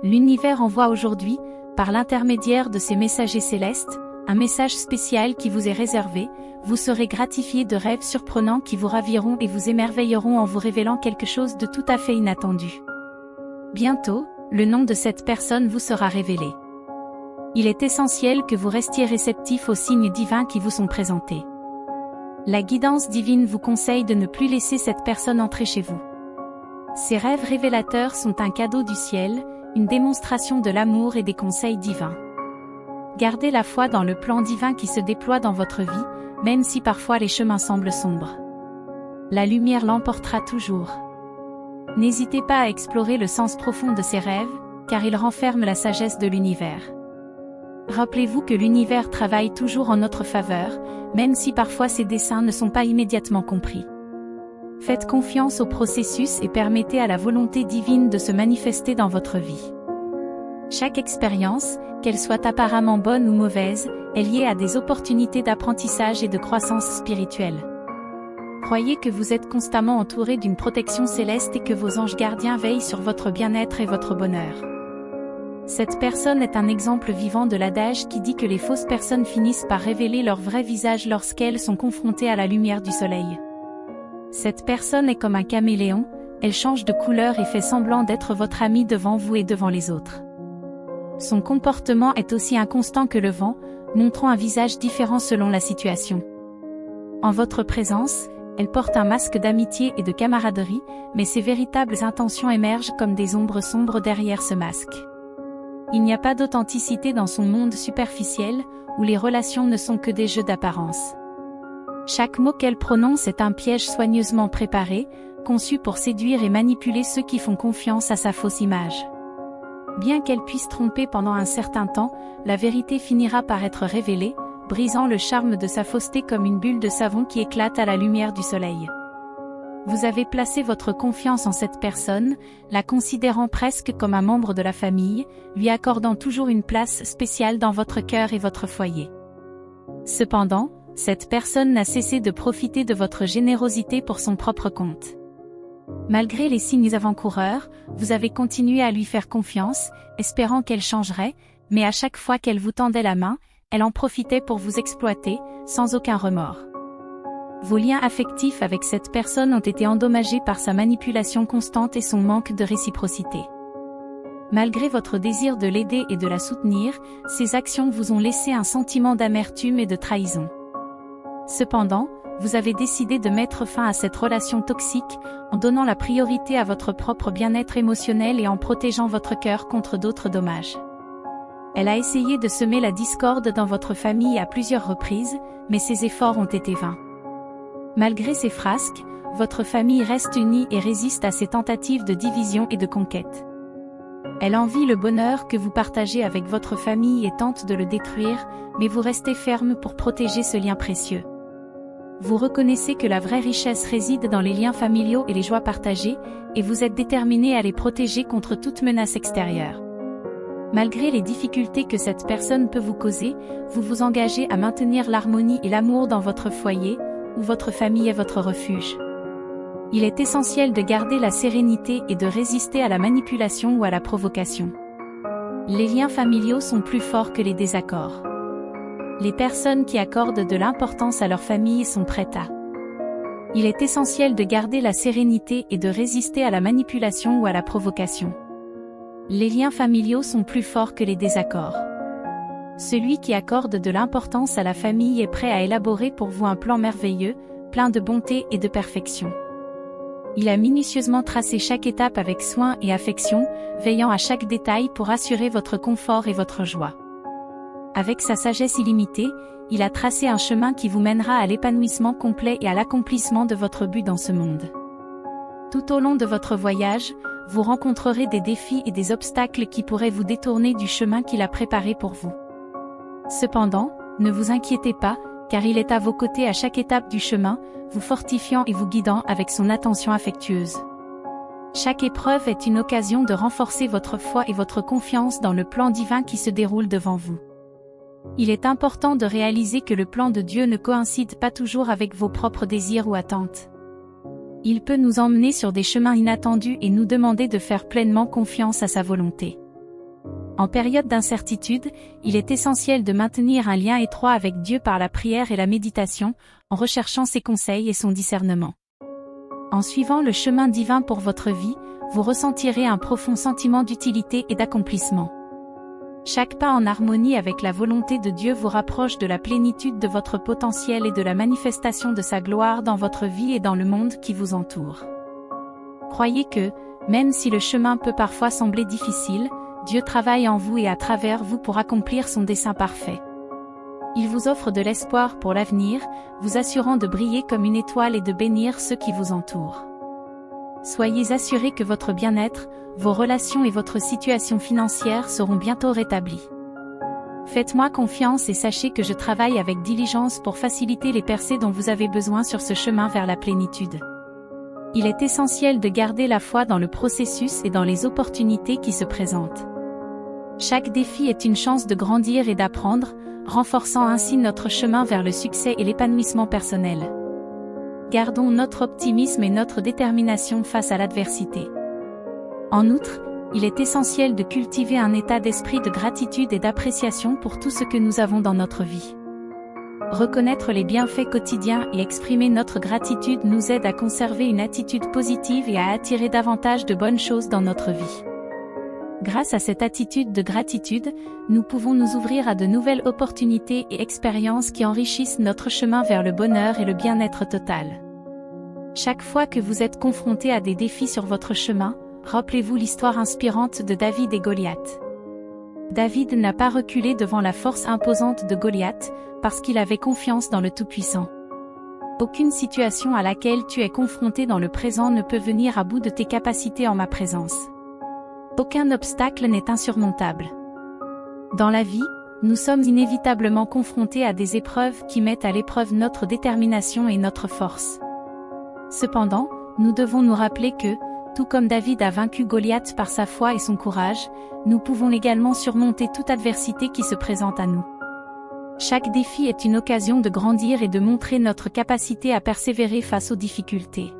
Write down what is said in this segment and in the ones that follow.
L'univers envoie aujourd'hui, par l'intermédiaire de ses messagers célestes, un message spécial qui vous est réservé. Vous serez gratifié de rêves surprenants qui vous raviront et vous émerveilleront en vous révélant quelque chose de tout à fait inattendu. Bientôt, le nom de cette personne vous sera révélé. Il est essentiel que vous restiez réceptif aux signes divins qui vous sont présentés. La guidance divine vous conseille de ne plus laisser cette personne entrer chez vous. Ces rêves révélateurs sont un cadeau du ciel, une démonstration de l'amour et des conseils divins. Gardez la foi dans le plan divin qui se déploie dans votre vie, même si parfois les chemins semblent sombres. La lumière l'emportera toujours. N'hésitez pas à explorer le sens profond de ces rêves, car ils renferment la sagesse de l'univers. Rappelez-vous que l'univers travaille toujours en notre faveur, même si parfois ses desseins ne sont pas immédiatement compris. Faites confiance au processus et permettez à la volonté divine de se manifester dans votre vie. Chaque expérience, qu'elle soit apparemment bonne ou mauvaise, est liée à des opportunités d'apprentissage et de croissance spirituelle. Croyez que vous êtes constamment entouré d'une protection céleste et que vos anges gardiens veillent sur votre bien-être et votre bonheur. Cette personne est un exemple vivant de l'adage qui dit que les fausses personnes finissent par révéler leur vrai visage lorsqu'elles sont confrontées à la lumière du soleil. Cette personne est comme un caméléon, elle change de couleur et fait semblant d'être votre ami devant vous et devant les autres. Son comportement est aussi inconstant que le vent, montrant un visage différent selon la situation. En votre présence, elle porte un masque d'amitié et de camaraderie, mais ses véritables intentions émergent comme des ombres sombres derrière ce masque. Il n'y a pas d'authenticité dans son monde superficiel, où les relations ne sont que des jeux d'apparence. Chaque mot qu'elle prononce est un piège soigneusement préparé, conçu pour séduire et manipuler ceux qui font confiance à sa fausse image. Bien qu'elle puisse tromper pendant un certain temps, la vérité finira par être révélée, brisant le charme de sa fausseté comme une bulle de savon qui éclate à la lumière du soleil. Vous avez placé votre confiance en cette personne, la considérant presque comme un membre de la famille, lui accordant toujours une place spéciale dans votre cœur et votre foyer. Cependant, cette personne n'a cessé de profiter de votre générosité pour son propre compte. Malgré les signes avant-coureurs, vous avez continué à lui faire confiance, espérant qu'elle changerait, mais à chaque fois qu'elle vous tendait la main, elle en profitait pour vous exploiter, sans aucun remords. Vos liens affectifs avec cette personne ont été endommagés par sa manipulation constante et son manque de réciprocité. Malgré votre désir de l'aider et de la soutenir, ses actions vous ont laissé un sentiment d'amertume et de trahison. Cependant, vous avez décidé de mettre fin à cette relation toxique, en donnant la priorité à votre propre bien-être émotionnel et en protégeant votre cœur contre d'autres dommages. Elle a essayé de semer la discorde dans votre famille à plusieurs reprises, mais ses efforts ont été vains. Malgré ces frasques, votre famille reste unie et résiste à ces tentatives de division et de conquête. Elle envie le bonheur que vous partagez avec votre famille et tente de le détruire, mais vous restez ferme pour protéger ce lien précieux. Vous reconnaissez que la vraie richesse réside dans les liens familiaux et les joies partagées, et vous êtes déterminé à les protéger contre toute menace extérieure. Malgré les difficultés que cette personne peut vous causer, vous vous engagez à maintenir l'harmonie et l'amour dans votre foyer, où votre famille est votre refuge. Il est essentiel de garder la sérénité et de résister à la manipulation ou à la provocation. Les liens familiaux sont plus forts que les désaccords. Les personnes qui accordent de l'importance à leur famille sont prêtes à. Il est essentiel de garder la sérénité et de résister à la manipulation ou à la provocation. Les liens familiaux sont plus forts que les désaccords. Celui qui accorde de l'importance à la famille est prêt à élaborer pour vous un plan merveilleux, plein de bonté et de perfection. Il a minutieusement tracé chaque étape avec soin et affection, veillant à chaque détail pour assurer votre confort et votre joie. Avec sa sagesse illimitée, il a tracé un chemin qui vous mènera à l'épanouissement complet et à l'accomplissement de votre but dans ce monde. Tout au long de votre voyage, vous rencontrerez des défis et des obstacles qui pourraient vous détourner du chemin qu'il a préparé pour vous. Cependant, ne vous inquiétez pas, car il est à vos côtés à chaque étape du chemin, vous fortifiant et vous guidant avec son attention affectueuse. Chaque épreuve est une occasion de renforcer votre foi et votre confiance dans le plan divin qui se déroule devant vous. Il est important de réaliser que le plan de Dieu ne coïncide pas toujours avec vos propres désirs ou attentes. Il peut nous emmener sur des chemins inattendus et nous demander de faire pleinement confiance à sa volonté. En période d'incertitude, il est essentiel de maintenir un lien étroit avec Dieu par la prière et la méditation, en recherchant ses conseils et son discernement. En suivant le chemin divin pour votre vie, vous ressentirez un profond sentiment d'utilité et d'accomplissement. Chaque pas en harmonie avec la volonté de Dieu vous rapproche de la plénitude de votre potentiel et de la manifestation de sa gloire dans votre vie et dans le monde qui vous entoure. Croyez que, même si le chemin peut parfois sembler difficile, Dieu travaille en vous et à travers vous pour accomplir son dessein parfait. Il vous offre de l'espoir pour l'avenir, vous assurant de briller comme une étoile et de bénir ceux qui vous entourent. Soyez assurés que votre bien-être, vos relations et votre situation financière seront bientôt rétablies. Faites-moi confiance et sachez que je travaille avec diligence pour faciliter les percées dont vous avez besoin sur ce chemin vers la plénitude. Il est essentiel de garder la foi dans le processus et dans les opportunités qui se présentent. Chaque défi est une chance de grandir et d'apprendre, renforçant ainsi notre chemin vers le succès et l'épanouissement personnel. Gardons notre optimisme et notre détermination face à l'adversité. En outre, il est essentiel de cultiver un état d'esprit de gratitude et d'appréciation pour tout ce que nous avons dans notre vie. Reconnaître les bienfaits quotidiens et exprimer notre gratitude nous aide à conserver une attitude positive et à attirer davantage de bonnes choses dans notre vie. Grâce à cette attitude de gratitude, nous pouvons nous ouvrir à de nouvelles opportunités et expériences qui enrichissent notre chemin vers le bonheur et le bien-être total. Chaque fois que vous êtes confronté à des défis sur votre chemin, rappelez-vous l'histoire inspirante de David et Goliath. David n'a pas reculé devant la force imposante de Goliath, parce qu'il avait confiance dans le Tout-Puissant. Aucune situation à laquelle tu es confronté dans le présent ne peut venir à bout de tes capacités en ma présence. Aucun obstacle n'est insurmontable. Dans la vie, nous sommes inévitablement confrontés à des épreuves qui mettent à l'épreuve notre détermination et notre force. Cependant, nous devons nous rappeler que, tout comme David a vaincu Goliath par sa foi et son courage, nous pouvons également surmonter toute adversité qui se présente à nous. Chaque défi est une occasion de grandir et de montrer notre capacité à persévérer face aux difficultés.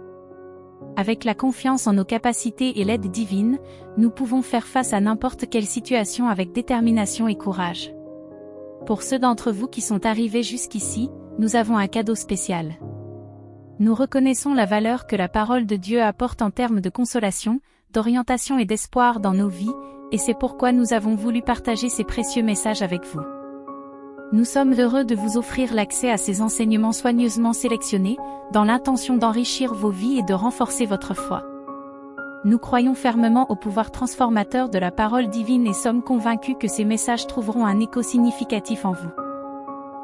Avec la confiance en nos capacités et l'aide divine, nous pouvons faire face à n'importe quelle situation avec détermination et courage. Pour ceux d'entre vous qui sont arrivés jusqu'ici, nous avons un cadeau spécial. Nous reconnaissons la valeur que la parole de Dieu apporte en termes de consolation, d'orientation et d'espoir dans nos vies, et c'est pourquoi nous avons voulu partager ces précieux messages avec vous. Nous sommes heureux de vous offrir l'accès à ces enseignements soigneusement sélectionnés, dans l'intention d'enrichir vos vies et de renforcer votre foi. Nous croyons fermement au pouvoir transformateur de la parole divine et sommes convaincus que ces messages trouveront un écho significatif en vous.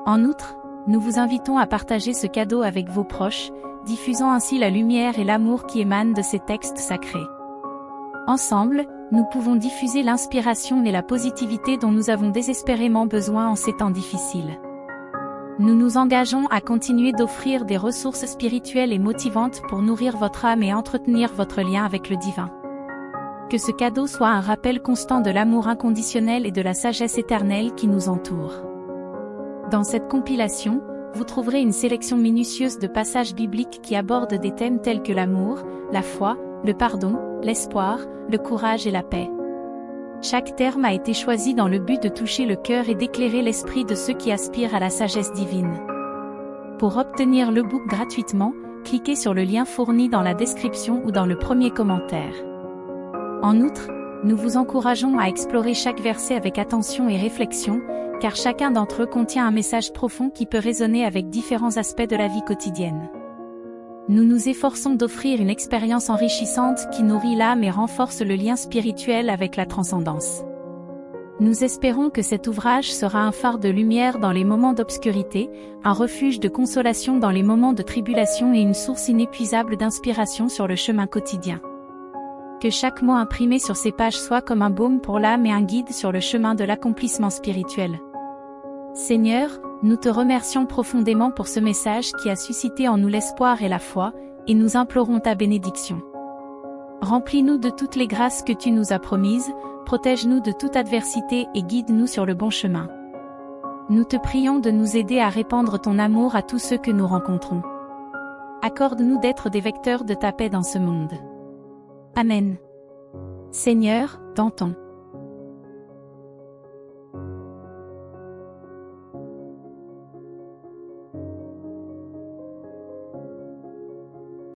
En outre, nous vous invitons à partager ce cadeau avec vos proches, diffusant ainsi la lumière et l'amour qui émanent de ces textes sacrés. Ensemble, nous pouvons diffuser l'inspiration et la positivité dont nous avons désespérément besoin en ces temps difficiles. Nous nous engageons à continuer d'offrir des ressources spirituelles et motivantes pour nourrir votre âme et entretenir votre lien avec le divin. Que ce cadeau soit un rappel constant de l'amour inconditionnel et de la sagesse éternelle qui nous entoure. Dans cette compilation, vous trouverez une sélection minutieuse de passages bibliques qui abordent des thèmes tels que l'amour, la foi, le pardon, l'espoir, le courage et la paix. Chaque terme a été choisi dans le but de toucher le cœur et d'éclairer l'esprit de ceux qui aspirent à la sagesse divine. Pour obtenir le book gratuitement, cliquez sur le lien fourni dans la description ou dans le premier commentaire. En outre, nous vous encourageons à explorer chaque verset avec attention et réflexion, car chacun d'entre eux contient un message profond qui peut résonner avec différents aspects de la vie quotidienne. Nous nous efforçons d'offrir une expérience enrichissante qui nourrit l'âme et renforce le lien spirituel avec la transcendance. Nous espérons que cet ouvrage sera un phare de lumière dans les moments d'obscurité, un refuge de consolation dans les moments de tribulation et une source inépuisable d'inspiration sur le chemin quotidien. Que chaque mot imprimé sur ces pages soit comme un baume pour l'âme et un guide sur le chemin de l'accomplissement spirituel. Seigneur, nous te remercions profondément pour ce message qui a suscité en nous l'espoir et la foi, et nous implorons ta bénédiction. Remplis-nous de toutes les grâces que tu nous as promises, protège-nous de toute adversité et guide-nous sur le bon chemin. Nous te prions de nous aider à répandre ton amour à tous ceux que nous rencontrons. Accorde-nous d'être des vecteurs de ta paix dans ce monde. Amen. Seigneur, dans ton